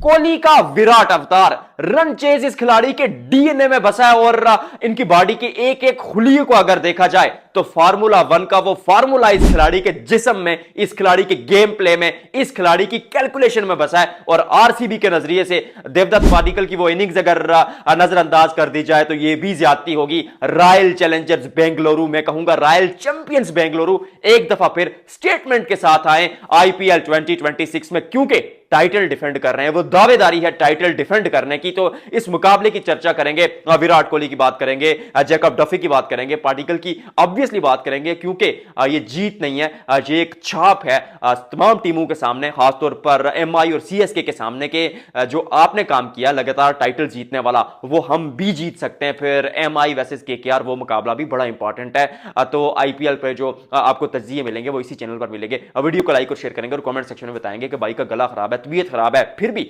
कोहली का विराट अवतार, run chase इस खिलाड़ी के डीएनए में बसा है और इनकी बॉडी के एक एक खुलिये को अगर देखा जाए तो फार्मूला वन का वो फार्मूला इस खिलाड़ी के जिस्म में, इस खिलाड़ी के गेम प्ले में, इस खिलाड़ी की कैलकुलेशन में बसा है। और आरसीबी के नजरिए से देवदत्त पाडिक्कल की वो इनिंग्स अगर नजरअंदाज कर दी जाए तो ये भी ज्यादती होगी। रॉयल चैलेंजर्स बेंगलुरु, मैं कहूंगा रॉयल चैंपियंस बेंगलुरु, एक दफा फिर स्टेटमेंट के साथ आए आईपीएल 2026 में, क्योंकि टाइटल डिफेंड कर रहे हैं, वो दावेदारी है टाइटल डिफेंड करने की। तो इस मुकाबले की चर्चा करेंगे, विराट कोहली की बात करेंगे, जैकब डफी की बात करेंगे, पार्टिकल की ऑब्वियसली बात करेंगे, क्योंकि ये जीत नहीं है, ये एक छाप है तमाम टीमों के सामने, खासतौर पर एमआई और सीएसके के सामने के जो आपने काम किया लगातार टाइटल जीतने वाला, वो हम भी जीत सकते हैं। फिर एमआई वर्सेस केकेआर, वो मुकाबला भी बड़ा इंपॉर्टेंट है। तो आईपीएल पे जो आपको तज्जिए मिलेंगे वो इसी चैनल पर मिलेंगे। वीडियो को लाइक और शेयर करेंगे और कमेंट सेक्शन में बताएंगे कि भाई का गला खराब है, तबीयत खराब है, फिर भी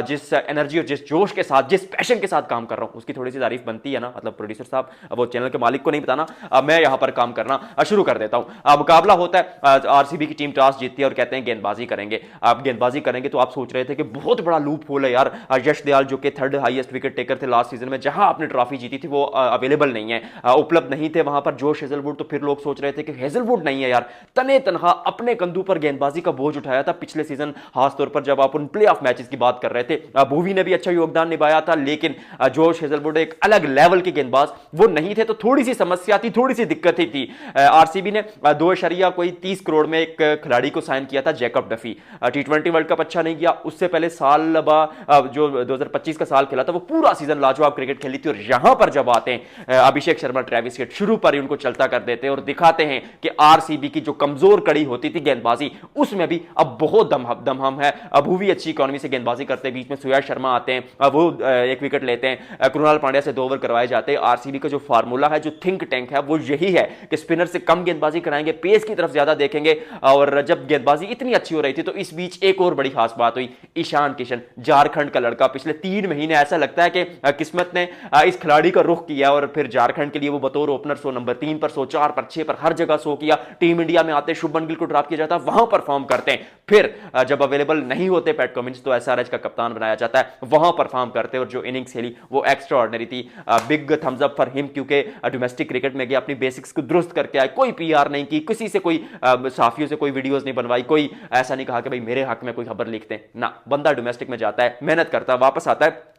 जिस एनर्जी और जिस जोश के साथ, जिस पैशन के साथ काम कर रहा हूं उसकी थोड़ी सी तारीफ बनती है ना। मतलब प्रोड्यूसर साहब, वो चैनल के मालिक को नहीं बताना, मैं यहां पर काम करना शुरू कर देता हूं। मुकाबला होता है, आरसीबी की टीम टॉस जीतती है और कहते हैं गेंदबाजी करेंगे। आप गेंदबाजी करेंगे तो आप सोच रहे थे कि बहुत बड़ा लूप होल है यार, यश दयाल जो कि थर्ड हाईएस्ट विकेट टेकर थे लास्ट सीजन में, जहां आपने ट्रॉफी जीती थी वो अवेलेबल नहीं है, उपलब्ध नहीं थे वहां पर जोश हेजलवुड। तो फिर लोग सोच रहे थे कि हेजलवुड नहीं है यार, तने तनहा अपने कंधों पर गेंदबाजी का बोझ उठाया था पिछले सीजन, खासतौर पर जब आप उन प्ले ऑफ मैचेस की बात कर रहे थे। भुवी ने भी अच्छा योगदान निभाया था, लेकिन जोश हेजलवुड एक अलग लेवल के गेंदबाज वो नहीं थे, तो थोड़ी सी समस्या थी, थोड़ी सी दिक्कत थी। आरसीबी ने 2.30 करोड़ में एक खिलाड़ी को साइन किया था, जैकब डफी। टी20 वर्ल्ड कप अच्छा नहीं किया, उससे पहले साल जो 2025 का साल खेला था वो पूरा सीजन लाजवाब क्रिकेट खेली थी। और यहां पर जब आते हैं अभिषेक शर्मा, ट्रेविस हेड शुरू पर ही उनको चलता कर देते हैं और दिखाते हैं कि आरसीबी की जो कमजोर कड़ी होती थी गेंदबाजी, उसमें भी अब बहुत दमहम है। भुवी अच्छी इकोनॉमी से गेंदबाजी करते हैं, बीच में सुयश शर्मा आते हैं, वो एक विकेट लेते हैं, कृणाल पांड्या से 2 ओवर करवाए जाते हैं। आरसीबी का जो फार्मूला है, जो थिंक टैंक है, वो यही है कि स्पिनर से कम गेंदबाजी कराएंगे, पेस की तरफ ज्यादा देखेंगे। और जब गेंदबाजी इतनी अच्छी हो रही थी तो इस बीच एक और बड़ी खास बात हुई, ईशान किशन, झारखंड का लड़का, पिछले 3 महीने ऐसा लगता है कि किस्मत ने इस खिलाड़ी का रुख किया और फिर झारखंड के लिए वो बतौर ओपनर 100 नंबर 3 पर, 104 पर, 6 पर, हर जगह 100 किया। टीम इंडिया में आते शुभमन गिल को ड्रॉप किया जाता, वहां परफॉर्म करते हैं। फिर जब अवेलेबल नहीं होते पैट कमिंस तो एसआरएच का कप्तान बनाया जाता है, वहां परफॉर्म करते हैं। और जो इनिंग्स खेली वो एक्स्ट्रा ऑर्डिनरी थी। Big thumbs up for him, क्योंकि डोमेस्टिक क्रिकेट में गया, अपनी बेसिक्स को दुरुस्त करके आए, कोई पीआर नहीं की, किसी से कोई साफियों से कोई वीडियोस नहीं बनवाई, कोई ऐसा नहीं कहा कि भाई मेरे हक में कोई खबर लिखते हैं ना। बंदा डोमेस्टिक में जाता है, मेहनत करता है, वापस आता है।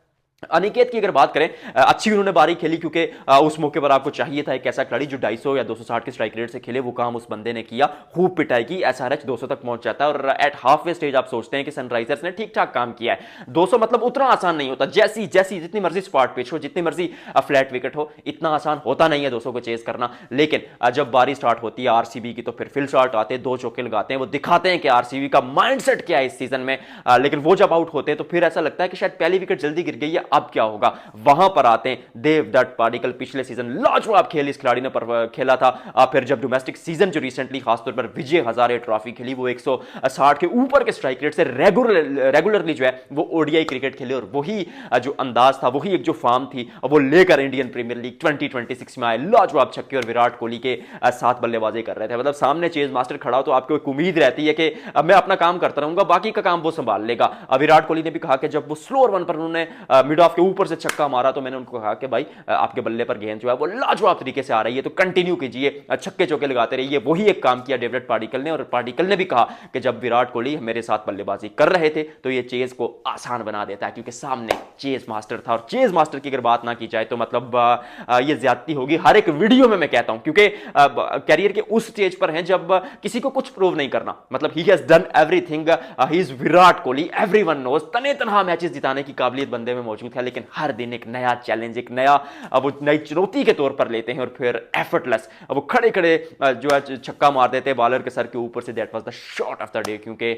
अनिकेत की अगर बात करें, अच्छी उन्होंने बारी खेली, क्योंकि उस मौके पर आपको चाहिए था एक ऐसा खिलाड़ी जो 250 या 260 के स्ट्राइक रेट से खेले। वो काम उस बंदे ने किया, खूब पिटाई की, एसआरएच 200 तक पहुंच जाता है। और एट हाफ वे स्टेज आप सोचते हैं कि सनराइजर्स ने ठीक ठाक काम किया है। 200 मतलब उतना आसान नहीं होता, जैसी जितनी मर्जी स्पॉट पिच हो, जितनी मर्जी फ्लैट विकेट हो, इतना आसान होता नहीं है 200 को चेज करना। लेकिन जब बारी स्टार्ट होती है आरसीबी की, तो फिर फिल शॉट आते हैं, 2 चौके लगाते हैं, वो दिखाते हैं कि आरसीबी का माइंडसेट क्या है इस सीजन में। लेकिन वो जब आउट होते हैं तो फिर ऐसा लगता है कि शायद पहली विकेट जल्दी गिर गई है, अब क्या होगा। वहां पर आते हैं देवदत्त पाडिक्कल, पिछले सीजन लाजवाब खेल इस खिलाड़ी ने खेला था। फिर जब डोमेस्टिक सीजन जो रिसेंटली खासतौर पर विजय हजारे ट्रॉफी खेली, वो 160 के ऊपर के स्ट्राइक रेट से रेगुलरली जो है वो ओडीआई क्रिकेट खेले। और वही जो अंदाज था, वही एक जो फॉर्म थी, वो लेकर इंडियन प्रीमियर लीग 2026 में आए। लाजवाब छक्के और विराट कोहली के साथ बल्लेबाजी कर रहे थे। मतलब सामने चेज मास्टर खड़ा हो तो आपको एक उम्मीद रहती है कि मैं अपना काम करता रहूंगा, बाकी का काम वो संभाल लेगा। विराट कोहली ने भी कहा कि जब वो स्लोअर वन पर उन्होंने मिड ऑफ के ऊपर से छक्का मारा तो मैंने उनको कहा कि भाई आपके बल्ले पर गेंद जो है वो लाजवाब तरीके से आ रही है, तो कंटिन्यू कीजिए, छक्के चौके लगाते रहिए। वही एक काम किया डेविड पाडिक्कल ने। और पाडिक्कल ने भी कहा कि जब विराट कोहली मेरे साथ बल्लेबाजी कर रहे थे तो ये चेज को आसान बना देता है, क्योंकि सामने चेज मास्टर था। और चेज मास्टर की अगर बात ना की जाए तो मतलब ये ज्यादती होगी हर एक वीडियो में मैं कहता हूं, क्योंकि कैरियर के उस स्टेज पर हैं जब किसी को कुछ प्रूव नहीं करना। मतलब he has done everything, he is Virat Kohli, everyone knows. तने तनहा मैचेस जिताने की काबिलियत बंदे में मौजूद है, लेकिन हर दिन एक नया चैलेंज, एक नया वो नई चुनौती के तौर पर लेते हैं। और फिर एफर्टलेस वो खड़े खड़े जो है छक्का मार देते हैं बॉलर के सर के ऊपर से। That was the shot of the day, क्योंकि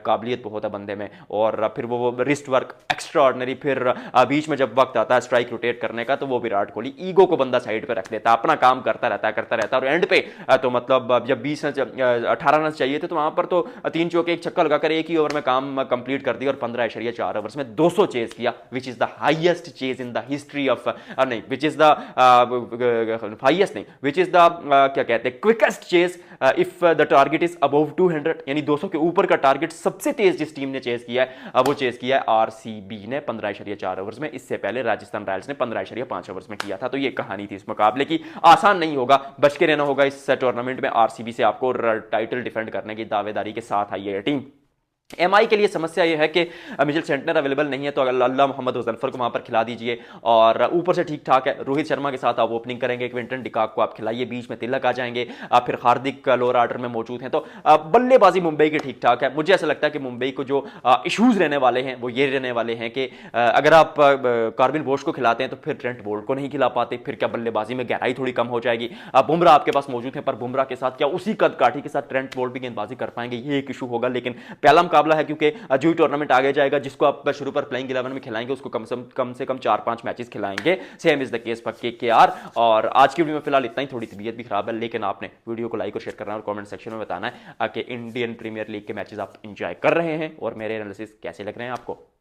काबिलियत बहुत है बंदे में। और फिर वो रिस्ट वर्क एक्स्ट्रा ऑर्डिनरी। फिर बीच में जब वक्त आता है स्ट्राइक रोटेट करने का, तो वो विराट कोहली ईगो को बंदा साइड पे रख देता है, अपना काम करता रहता है। और एंड पे तो मतलब जब 18 रन चाहिए थे तो वहां पर तो 3 चौके एक छक्का लगाकर एक ही ओवर में काम कंप्लीट कर दिया और 15.4 ओवर्स में 200 चेज किया, which is the highest chase in the history of, नहीं विच इज द हाईएस्ट नहीं, विच इज द क्या कहते हैं, quickest chase if the target is above 200, यानी 200 के ऊपर का टारगेट सबसे तेज जिस टीम ने चेज किया है वो चेज किया है आरसीबी ने 15.4 ओवर्स में। इससे पहले राजस्थान रॉयल्स ने 15.5 ओवर्स में किया था। तो ये कहानी थी इस मुकाबले की। आसान नहीं होगा, बच के रहना होगा इस टूर्नामेंट में। आरसीबी से आपको टाइटल डिफेंड करने की दावेदारी के साथ आई है टीम। एमआई के लिए समस्या यह है कि मिचेल सेंटनर अवेलेबल नहीं है, तो अल्लाह मोहम्मद मुजफ्फर को वहां पर खिला दीजिए। और ऊपर से ठीक ठाक है, रोहित शर्मा के साथ आप ओपनिंग करेंगे, क्विंटन डिकॉक को आप खिलाइए, बीच में तिलक आ जाएंगे, फिर हार्दिक लोअर ऑर्डर में मौजूद हैं। तो बल्लेबाजी मुंबई की ठीक ठाक है। मुझे ऐसा लगता है कि मुंबई को जो इशूज रहने वाले हैं वो ये रहने वाले हैं कि अगर आप कार्बिन बोस को खिलाते हैं तो फिर ट्रेंट बोल्ट को नहीं खिला पाते, फिर क्या बल्लेबाजी में गहराई थोड़ी कम हो जाएगी। बुमराह आपके पास मौजूद है, पर बुमराह के साथ क्या उसी कद काठी के साथ ट्रेंट बोल्ट भी गेंदबाजी कर पाएंगे, ये एक इशू होगा। लेकिन पहला मुकाबला है, क्योंकि जो टूर्नामेंट आगे जाएगा, जिसको आप शुरू पर प्लेइंग 11 में खिलाएंगे उसको कम से कम 4-5 मैचेस खिलाएंगे। Same is the case for KKR. और आज की वीडियो में फिलहाल इतना ही, थोड़ी तबीयत भी खराब है, लेकिन आपने वीडियो को लाइक और शेयर करना और कमेंट सेक्शन में बताना है कि इंडियन प्रीमियर लीग के मैचेस आप एंजॉय कर रहे हैं और मेरे एनालिसिस कैसे लग रहे हैं आपको।